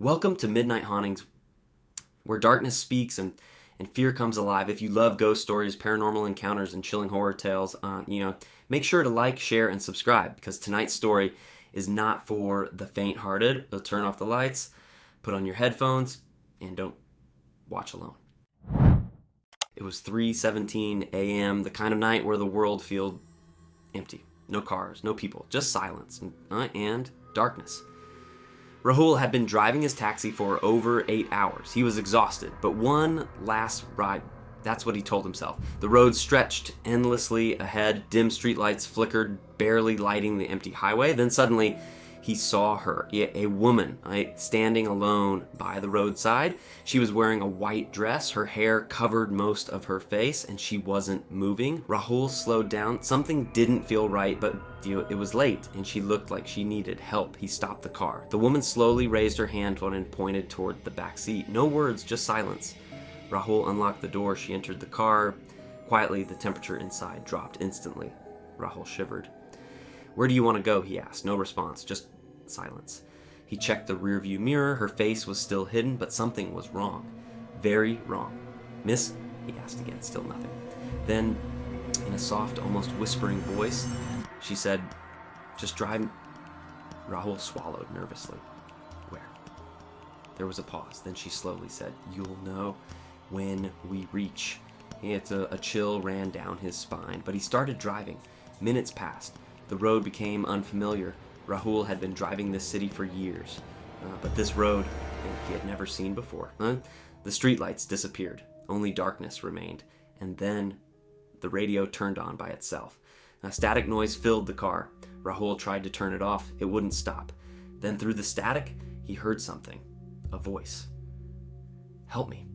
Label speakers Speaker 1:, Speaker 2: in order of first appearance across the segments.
Speaker 1: Welcome to Midnight Hauntings, where darkness speaks and fear comes alive. If you love ghost stories, paranormal encounters, and chilling horror tales, make sure to like, share, and subscribe, because tonight's story is not for the faint-hearted. So turn off the lights, put on your headphones, and don't watch alone. It was 3:17 a.m., the kind of night where the world feels empty. No cars, no people, just silence and darkness. Rahul had been driving his taxi for over 8 hours. He was exhausted, but one last ride. That's what he told himself. The road stretched endlessly ahead. Dim streetlights flickered, barely lighting the empty highway. Then suddenly, he saw her, a woman, standing alone by the roadside. She was wearing a white dress. Her hair covered most of her face, and she wasn't moving. Rahul slowed down. Something didn't feel right, but it was late, and she looked like she needed help. He stopped the car. The woman slowly raised her hand and pointed toward the back seat. No words, just silence. Rahul unlocked the door. She entered the car. Quietly, the temperature inside dropped instantly. Rahul shivered. "Where do you want to go?" he asked. No response, just silence. He checked the rearview mirror. Her face was still hidden, but something was wrong. Very wrong. "Miss?" he asked again, still nothing. Then, in a soft, almost whispering voice, she said, "Just drive." Rahul swallowed nervously. "Where?" There was a pause. Then she slowly said, "You'll know when we reach." A chill ran down his spine, but he started driving. Minutes passed. The road became unfamiliar. Rahul had been driving this city for years, but this road he had never seen before. The streetlights disappeared. Only darkness remained. And then the radio turned on by itself. A static noise filled the car. Rahul tried to turn it off. It wouldn't stop. Then through the static, he heard something. A voice. "Help me."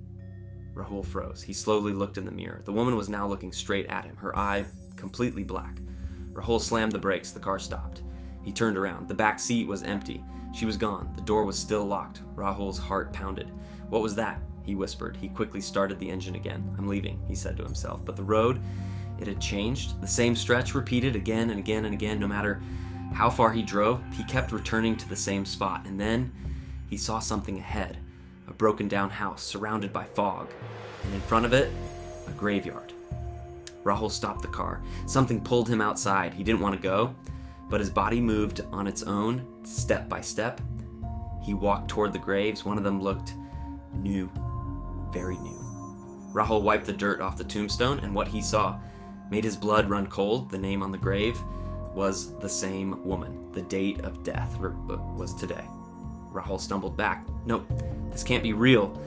Speaker 1: Rahul froze. He slowly looked in the mirror. The woman was now looking straight at him, her eye completely black. Rahul slammed the brakes. The car stopped. He turned around. The back seat was empty. She was gone. The door was still locked. Rahul's heart pounded. "What was that?" he whispered. He quickly started the engine again. "I'm leaving," he said to himself. But the road, it had changed. The same stretch repeated again and again and again. No matter how far he drove, he kept returning to the same spot. And then he saw something ahead. A broken down house surrounded by fog. And in front of it, a graveyard. Rahul stopped the car. Something pulled him outside. He didn't want to go, but his body moved on its own, step by step. He walked toward the graves. One of them looked new, very new. Rahul wiped the dirt off the tombstone, and what he saw made his blood run cold. The name on the grave was the same woman. The date of death was today. Rahul stumbled back. "No, this can't be real."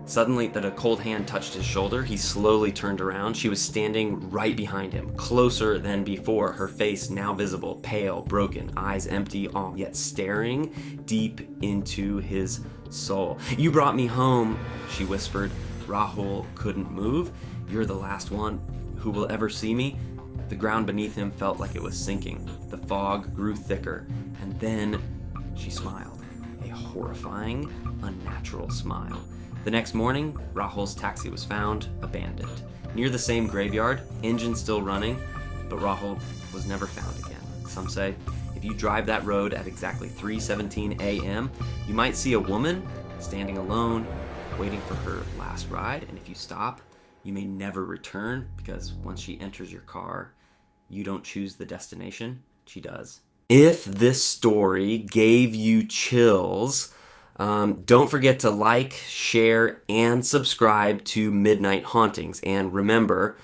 Speaker 1: Suddenly, a cold hand touched his shoulder. He slowly turned around. She was standing right behind him, closer than before, her face now visible, pale, broken, eyes empty, yet staring deep into his soul. "You brought me home," she whispered. Rahul couldn't move. "You're the last one who will ever see me." The ground beneath him felt like it was sinking. The fog grew thicker, and then she smiled. A horrifying, unnatural smile. The next morning, Rahul's taxi was found, abandoned. Near the same graveyard, engine still running, but Rahul was never found again. Some say, if you drive that road at exactly 3:17 a.m., you might see a woman standing alone, waiting for her last ride, and if you stop, you may never return, because once she enters your car, you don't choose the destination, she does. If this story gave you chills, don't forget to like, share, and subscribe to Midnight Hauntings. And remember,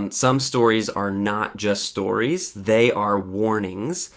Speaker 1: some stories are not just stories, they are warnings.